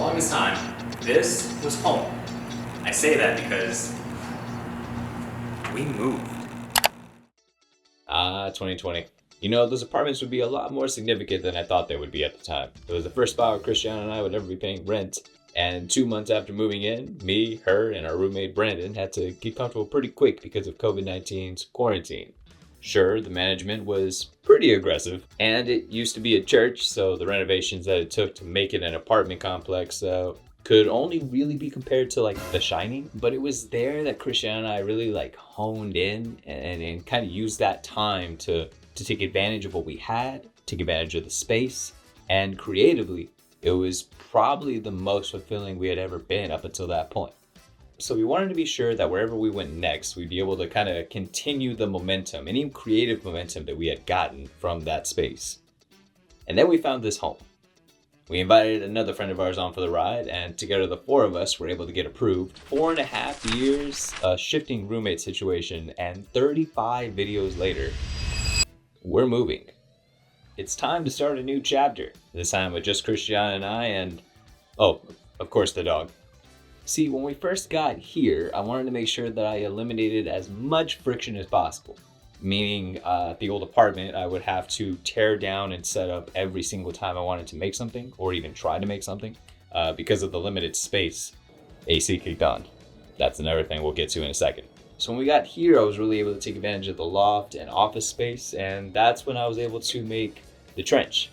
longest time, this was home. I say that because we moved. 2020. You know, those apartments would be a lot more significant than I thought they would be at the time. It was the first spot where Christiana and I would ever be paying rent. And 2 months after moving in, me, her, and our roommate Brandon had to get comfortable pretty quick because of COVID-19's quarantine. Sure, the management was pretty aggressive, and it used to be a church, so the renovations that it took to make it an apartment complex could only really be compared to like The Shining. But it was there that Christiana and I really like honed in and kind of used that time to take advantage of what we had, take advantage of the space, and creatively, it was probably the most fulfilling we had ever been up until that point. So we wanted to be sure that wherever we went next, we'd be able to kind of continue the momentum, any creative momentum that we had gotten from that space. And then we found this home. We invited another friend of ours on for the ride, and together the four of us were able to get approved. 4.5 years, a shifting roommate situation, and 35 videos later, we're moving. It's time to start a new chapter, this time with just Christiana and I and, oh, of course the dog. See, when we first got here, I wanted to make sure that I eliminated as much friction as possible. Meaning, at the old apartment, I would have to tear down and set up every single time I wanted to make something, or even try to make something, because of the limited space. AC kicked on. That's another thing we'll get to in a second. So when we got here, I was really able to take advantage of the loft and office space, and that's when I was able to make the trench.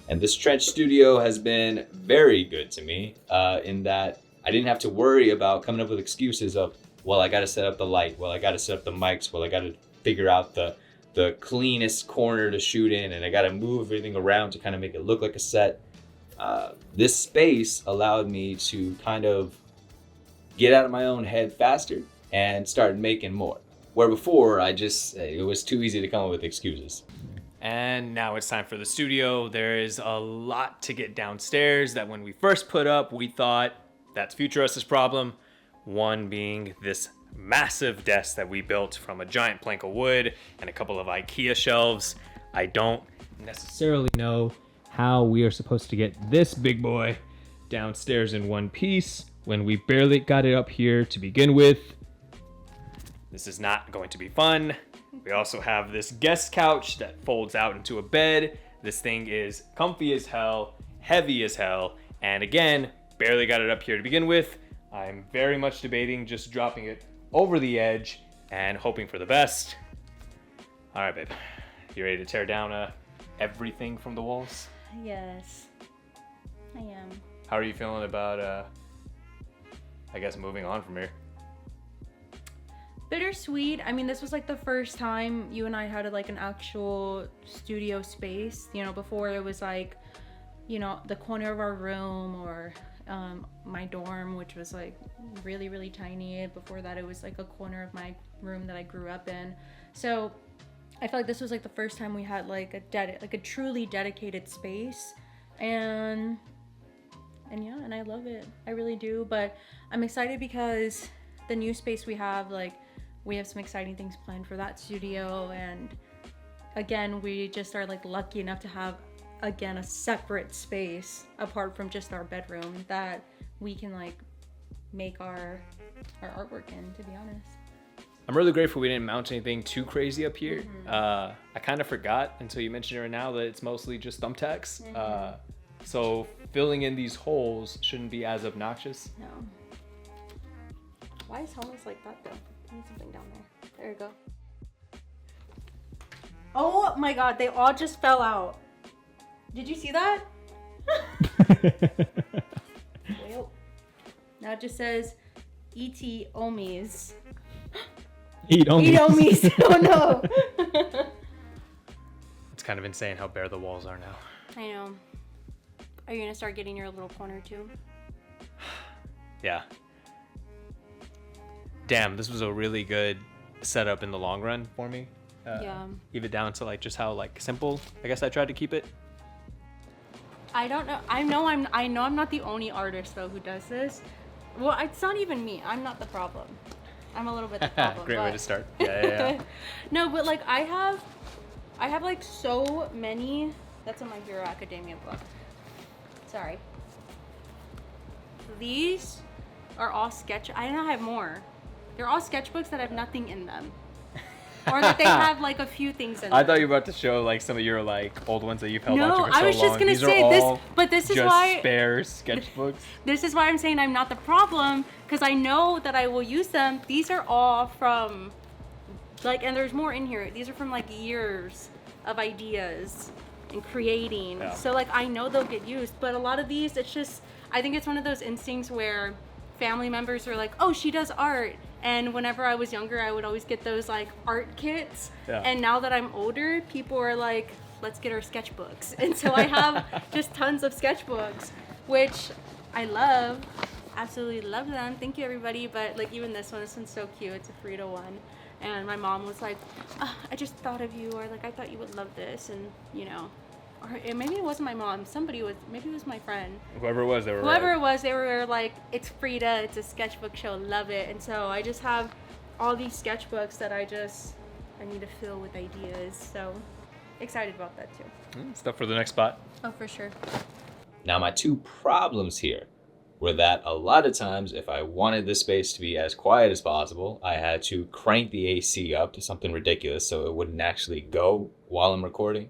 And this trench studio has been very good to me, in that I didn't have to worry about coming up with excuses of, well, I got to set up the light, well, I got to set up the mics, well, I got to figure out the cleanest corner to shoot in, and I got to move everything around to kind of make it look like a set. This space allowed me to kind of get out of my own head faster and start making more. Where before, it was too easy to come up with excuses. And now it's time for the studio. There is a lot to get downstairs that when we first put up, we thought that's future us's problem. One being this massive desk that we built from a giant plank of wood and a couple of IKEA shelves. I don't necessarily know how we are supposed to get this big boy downstairs in one piece when we barely got it up here to begin with. This is not going to be fun. We also have this guest couch that folds out into a bed. This thing is comfy as hell, heavy as hell, and again, barely got it up here to begin with. I'm very much debating just dropping it over the edge and hoping for the best. All right, babe. You ready to tear down everything from the walls? Yes, I am. How are you feeling about, I guess, moving on from here? Bittersweet. I mean, this was like the first time you and I had like an actual studio space. You know, before it was like, you know, the corner of our room or my dorm, which was like really, really tiny. Before that, it was like a corner of my room that I grew up in. So I felt like this was like the first time we had like a truly dedicated space, and yeah, and I love it. I really do. But I'm excited because the new space we have, like, we have some exciting things planned for that studio, and again, we just are like lucky enough to have again a separate space apart from just our bedroom that we can like make our artwork in, to be honest. I'm really grateful we didn't mount anything too crazy up here. I kind of forgot until you mentioned it right now that it's mostly just thumbtacks. So filling in these holes shouldn't be as obnoxious. No. Why is Thomas like that though? I need something down there. There you go. Oh my god, they all just fell out. Did you see that? Well, now it just says E.T. Omis. Eat omis. Eat Omis. Oh no. It's kind of insane how bare the walls are now. I know. Are you gonna start getting your little corner too? Yeah. Damn, this was a really good setup in the long run for me. Yeah. Even down to like just how like simple I guess I tried to keep it. I don't know. I know I'm not the only artist though who does this. Well, it's not even me. I'm not the problem. I'm a little bit the problem. Great way to start. Yeah. No, but like I have like so many. That's in my Hero Academia book. Sorry. these are all sketch. I know I have more. They're all sketchbooks that have nothing in them, or that they have like a few things in them. I thought you were about to show like some of your like old ones that you've held No, onto for so long. I was just gonna These say are this, all but this is just why spare sketchbooks. this is why I'm saying I'm not the problem, because I know that I will use them. These are all from like, and there's more in here. These are from like years of ideas and creating. Yeah. So like I know they'll get used, but a lot of these, it's just, I think it's one of those instincts where family members are like, oh, she does art. And whenever I was younger, I would always get those like art kits. Yeah. And now that I'm older, people are like, let's get our sketchbooks. And so I have just tons of sketchbooks, which I love. Absolutely love them. Thank you, everybody. But like even this one's so cute. It's a Frida one. And my mom was like, oh, I just thought of you, or like, I thought you would love this. And, you know, or maybe it wasn't my mom. Maybe it was my friend. Whoever it was, they were Whoever right. it was, they were like, it's Frida, it's a sketchbook show, love it. And so I just have all these sketchbooks that I need to fill with ideas. So excited about that too. Stuff for the next spot. Oh, for sure. Now, my two problems here were that a lot of times, if I wanted this space to be as quiet as possible, I had to crank the AC up to something ridiculous so it wouldn't actually go while I'm recording.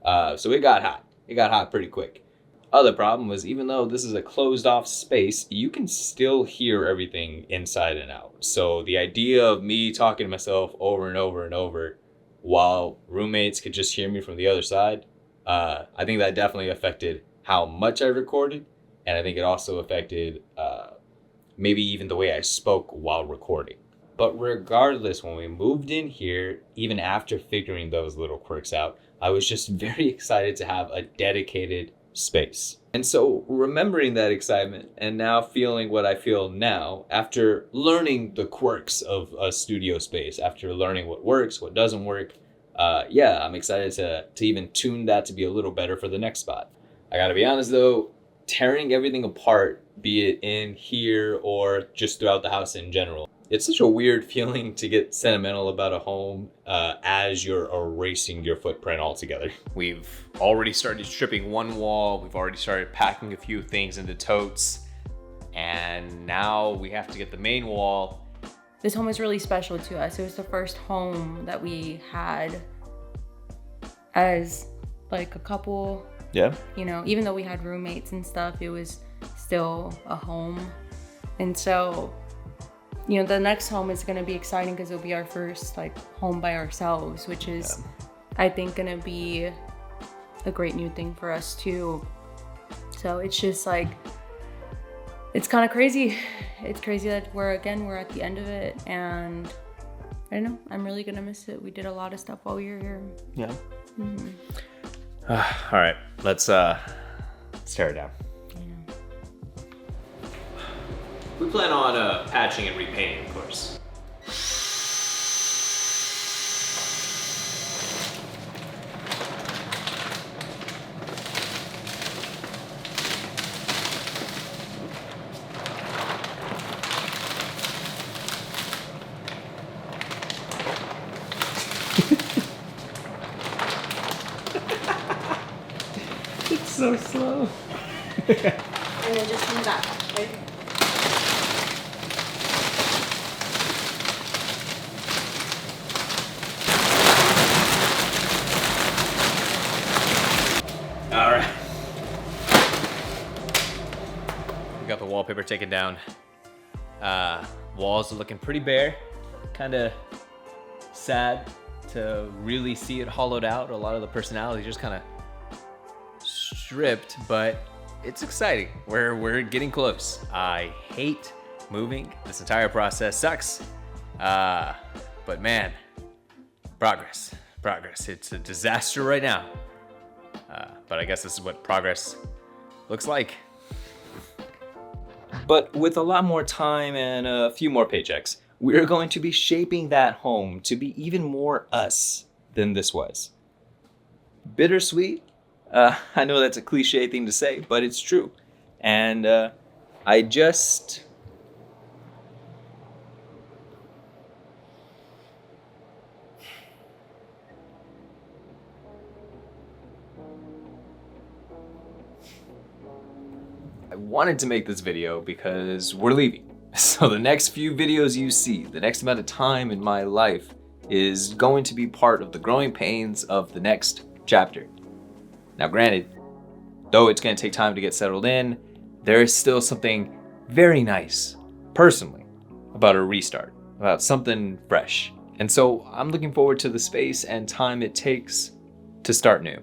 So it got hot. It got hot pretty quick. Other problem was, even though this is a closed off space, you can still hear everything inside and out. So the idea of me talking to myself over and over and over while roommates could just hear me from the other side, I think that definitely affected how much I recorded. And I think it also affected maybe even the way I spoke while recording. But regardless, when we moved in here, even after figuring those little quirks out, I was just very excited to have a dedicated space. And so remembering that excitement and now feeling what I feel now after learning the quirks of a studio space, after learning what works, what doesn't work, I'm excited to even tune that to be a little better for the next spot. I gotta be honest though, tearing everything apart, be it in here or just throughout the house in general, it's such a weird feeling to get sentimental about a home as you're erasing your footprint altogether. We've already started stripping one wall. We've already started packing a few things into totes. And now we have to get the main wall. This home is really special to us. It was the first home that we had as like a couple. Yeah. You know, even though we had roommates and stuff, it was still a home. And so, you know, the next home is going to be exciting because it'll be our first like home by ourselves, which is, I think, going to be a great new thing for us too. So it's just like, it's kind of crazy. It's crazy that we're at the end of it, and I don't know, I'm really going to miss it. We did a lot of stuff while we were here. Yeah. Mm-hmm. All right, let's tear it down. We plan on patching and repainting, of course. It's so slow. And then just come back, okay? All right. We got the wallpaper taken down. Walls are looking pretty bare. Kind of sad to really see it hollowed out. A lot of the personality just kind of stripped, but it's exciting. We're getting close. I hate moving. This entire process sucks. But man, progress. It's a disaster right now. But I guess this is what progress looks like. But with a lot more time and a few more paychecks, we're going to be shaping that home to be even more us than this was. Bittersweet? I know that's a cliche thing to say, but it's true. And I just... I wanted to make this video because we're leaving. So the next few videos you see, the next amount of time in my life is going to be part of the growing pains of the next chapter. Now granted, though it's going to take time to get settled in, there is still something very nice, personally, about a restart, about something fresh. And so I'm looking forward to the space and time it takes to start new.